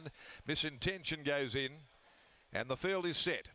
Man. Misintention goes in, and the field is set.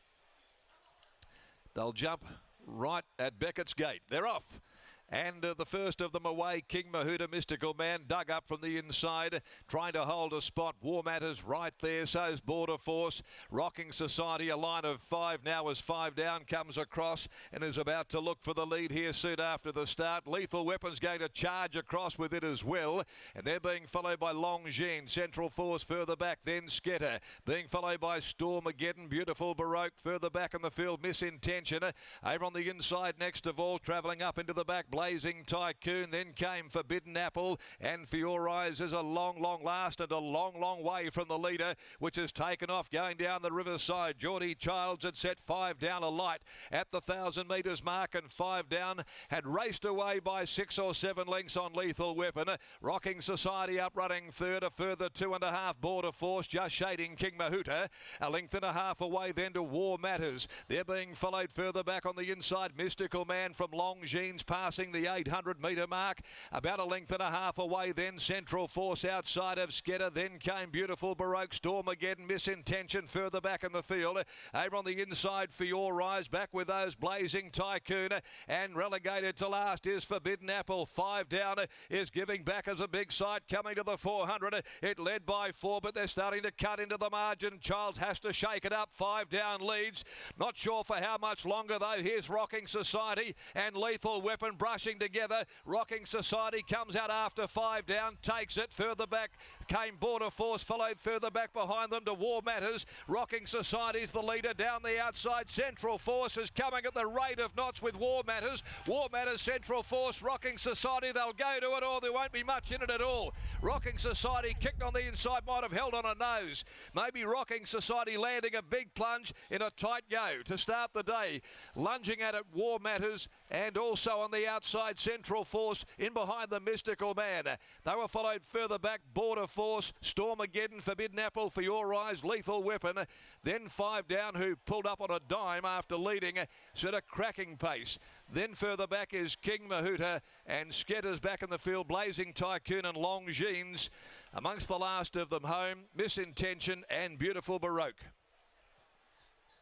They'll jump right at Beckett's gate. They're off. And the first of them away, King Mahuta, Mystical Man, dug up from the inside, trying to hold a spot. War Matters right there, so's Border Force. Rocking Society, a line of 5 now as 5 down, comes across and is about to look for the lead here soon after the start. Lethal Weapon's going to charge across with it as well, and they're being followed by Longines. Central Force further back, then Sketter, being followed by Stormageddon, Beautiful Baroque further back in the field, Misintention. Over on the inside next of all, travelling up into the back, Blazing Tycoon, then came Forbidden Apple, and For Your Eyes is a long last and a long way from the leader, which has taken off going down the riverside. Geordie Childs had set 5 down a light at the 1,000 metres mark, and 5 down had raced away by 6 or 7 lengths on Lethal Weapon. Rocking Society up running third, a further 2.5 Border Force just shading King Mahuta. A length and a half away then to War Matters. They're being followed further back on the inside. Mystical Man from Longines passing the 800 metre mark, about a length and a half away then Central Force outside of Sketter, then came Beautiful Baroque, Stormageddon, Misintention further back in the field. Over on the inside For Your Eyes, back with those Blazing Tycoon, and relegated to last is Forbidden Apple. 5 down is giving back as a big sight coming to the 400. It led by 4, but they're starting to cut into the margin. Childs has to shake it up. 5 down leads, not sure for how much longer though. Here's Rocking Society and Lethal Weapon brushing together. Rocking Society comes out after 5 down, takes it. Further back came Border Force, followed further back behind them to War Matters. Rocking Society's the leader down the outside. Central Force is coming at the rate of knots with War Matters. War Matters, Central Force, Rocking Society, they'll go to it or there won't be much in it at all. Rocking Society kicked on the inside, might have held on a nose. Maybe Rocking Society landing a big plunge in a tight go to start the day. Lunging at it, War Matters, and also on the outside Central Force in behind the Mystical Man. They were followed further back, Border Force, Stormageddon, Forbidden Apple, For Your Eyes, Lethal Weapon, then 5 down who pulled up on a dime after leading, set a cracking pace. Then further back is King Mahuta, and Sketter's back in the field, Blazing Tycoon and Longines. Amongst the last of them home, Misintention and Beautiful Baroque.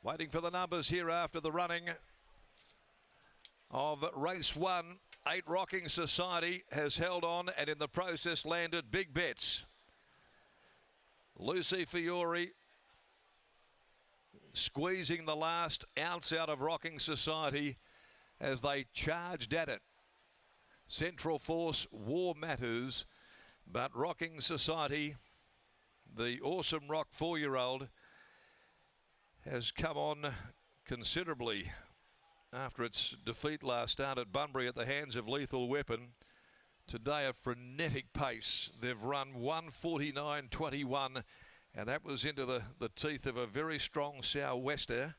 Waiting for the numbers here after the running of race 1. 8 Rocking Society has held on and in the process landed big bets. Lucy Fiore squeezing the last ounce out of Rocking Society as they charged at it. Central Force, War Matters, but Rocking Society, the Awesome Rock 4-year-old, has come on considerably after its defeat last start at Bunbury at the hands of Lethal Weapon. Today a frenetic pace. They've run 1:49.21, and that was into the teeth of a very strong sou'wester.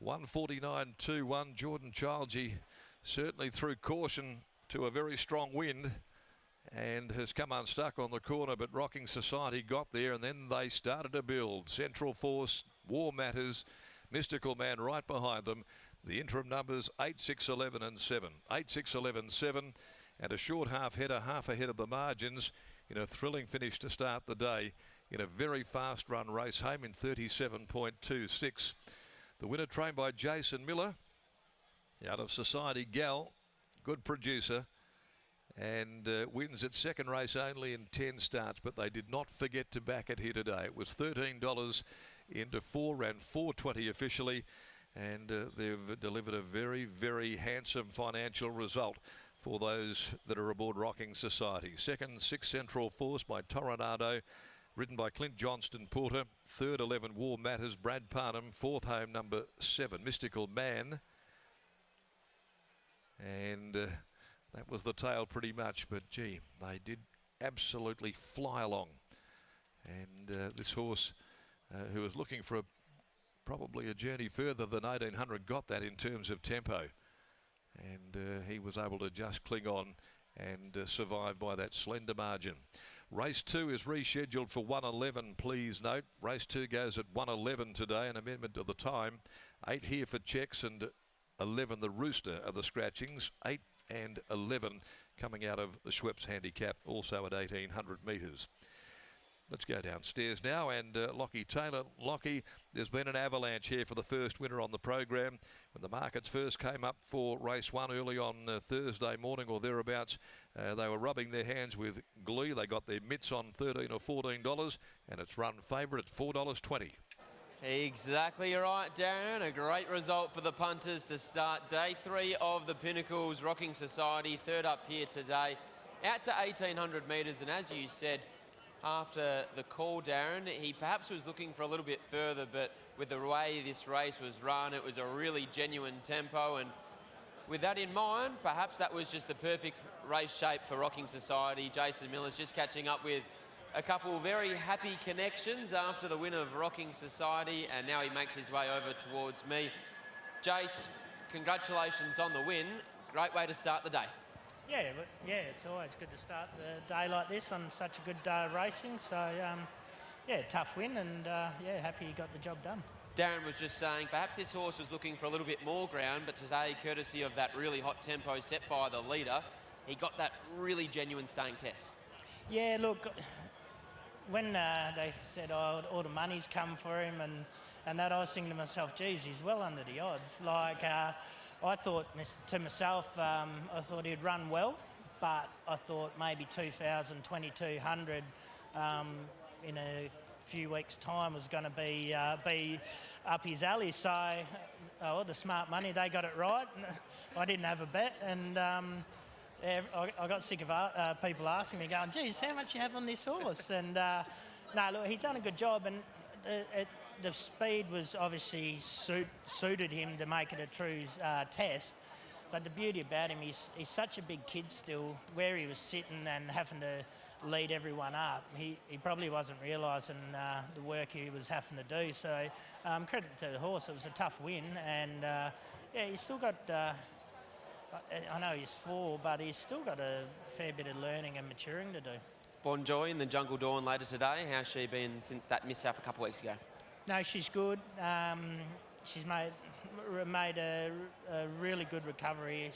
1:49.21. Jordan Childsy certainly threw caution to a very strong wind and has come unstuck on the corner, but Rocking Society got there and then they started to build. Central Force, War Matters, Mystical Man right behind them. The interim numbers 8, 6, 11 and 7. 8, 6, 11, 7, and a short half header, half ahead of the margins in a thrilling finish to start the day in a very fast run race, home in 37.26. The winner trained by Jason Miller out of Society Gal, good producer, and wins its second race only in 10 starts, but they did not forget to back it here today. It was $13 into 4, ran 4.20 officially, and they've delivered a very handsome financial result for those that are aboard Rocking Society. Second, 6 Central Force by Toronado, ridden by Clint Johnston Porter. Third, 11 War Matters, Brad Parnham. Fourth home, number 7 Mystical Man, and that was the tail pretty much, but gee, they did absolutely fly along. And this horse, who was looking for probably a journey further than 1800, got that in terms of tempo. And he was able to just cling on and survive by that slender margin. Race 2 is rescheduled for 1:11, please note. Race 2 goes at 1:11 today, an amendment to the time. 8 here for checks and 11 the rooster are the scratchings. 8 and 11 coming out of the Schweppes handicap, also at 1800 metres. Let's go downstairs now, and Lockie Taylor. Lockie, there's been an avalanche here for the first winner on the program. When the markets first came up for race 1 early on Thursday morning or thereabouts, they were rubbing their hands with glee. They got their mitts on $13 or $14, and it's run favourite at $4.20. Exactly right, Darren. A great result for the punters to start day 3 of the Pinnacles Rocking Society. Third up here today, out to 1,800 metres, and as you said, after the call, Darren, he perhaps was looking for a little bit further, but with the way this race was run, it was a really genuine tempo, and with that in mind, perhaps that was just the perfect race shape for Rocking Society. Jason Miller's just catching up with a couple of very happy connections after the win of Rocking Society, and now he makes his way over towards me. Jace, congratulations on the win. Great way to start the day. Yeah, it's always good to start the day like this on such a good day of racing. So, yeah, tough win, and yeah, happy you got the job done. Darren was just saying perhaps this horse was looking for a little bit more ground, but today, courtesy of that really hot tempo set by the leader, he got that really genuine staying test. Yeah, look, when they said, oh, all the money's come for him and that, I was thinking to myself, geez, he's well under the odds. Like, I thought to myself, I thought he'd run well, but I thought maybe 2,000, 2,200 in a few weeks' time was going to be up his alley. So, the smart money, they got it right. I didn't have a bet, and yeah, I got sick of people asking me, going, geez, how much you have on this horse? And no, look, he's done a good job, and the speed was obviously suited him to make it a true test. But the beauty about him, he's such a big kid still. Where he was sitting and having to lead everyone up, he probably wasn't realising the work he was having to do. So credit to the horse, it was a tough win, and yeah, he's still got. I know he's 4, but he's still got a fair bit of learning and maturing to do. Bon Joy in the Jungle Dawn later today. How's she been since that mishap a couple of weeks ago? No, she's good. She's made a really good recovery.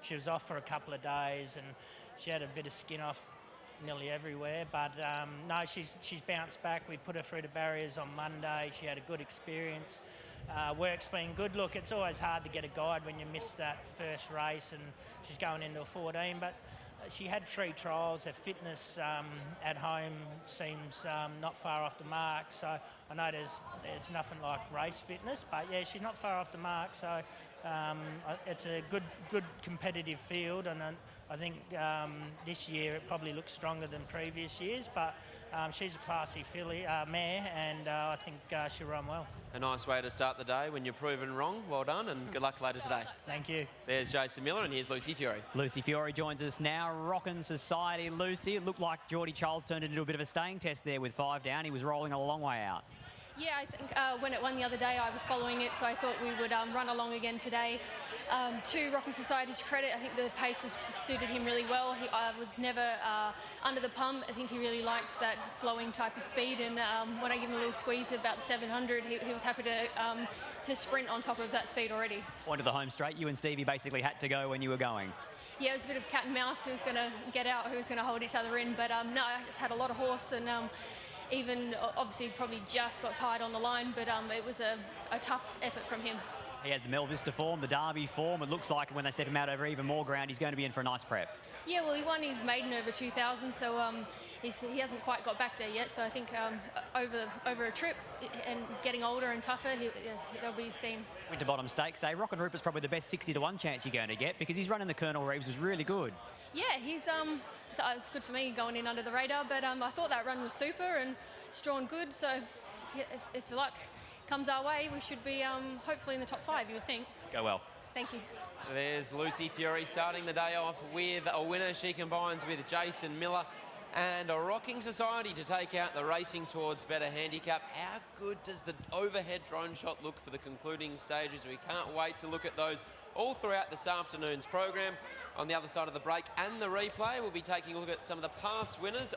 She was off for a couple of days, and she had a bit of skin off nearly everywhere. But no, she's bounced back. We put her through the barriers on Monday. She had a good experience. Work's been good. Look, it's always hard to get a guide when you miss that first race, and she's going into a 14. But she had 3 trials. Her fitness at home seems not far off the mark. So I know there's nothing like race fitness, but yeah, she's not far off the mark. So it's a good competitive field, and I think this year it probably looks stronger than previous years. But she's a classy filly mare, and I think she'll run well. A nice way to start the day when you're proven wrong. Well done, and good luck later today. Thank you. There's Jason Miller, and here's Lucy Fury. Lucy Fury joins us now. Rockin' Society. Lucy, it looked like Geordie Charles turned it into a bit of a staying test there with 5 down. He was rolling a long way out. Yeah, I think when it won the other day, I was following it, so I thought we would run along again today. To Rocking Society's credit, I think the pace suited him really well. He was never under the pump. I think he really likes that flowing type of speed, and when I give him a little squeeze at about 700, he was happy to sprint on top of that speed already. Point to the home straight. You and Stevie basically had to go when you were going. Yeah, it was a bit of cat and mouse. Who was going to get out, who was going to hold each other in, but no, I just had a lot of horse, and even obviously probably just got tired on the line, but it was a tough effort from him. He had the Mel Vista form, the Derby form. It looks like when they step him out over even more ground, he's going to be in for a nice prep. Yeah, well, he won his maiden over 2,000, so he hasn't quite got back there yet. So I think over a trip and getting older and tougher, they'll be seen. Winter Bottom Stakes Day. Rockin' Rupert's probably the best 60-to-1 chance you're going to get, because he's running the Colonel Reeves was really good. Yeah, he's so it's good for me going in under the radar, but I thought that run was super and drawn good. So yeah, if the luck comes our way, we should be hopefully in the top 5, you would think. Go well. Thank you. There's Lucy Fury starting the day off with a winner. She combines with Jason Miller and a Rocking Society to take out the Racing Towards Better handicap. How good does the overhead drone shot look for the concluding stages? We can't wait to look at those all throughout this afternoon's program. On the other side of the break and the replay, we'll be taking a look at some of the past winners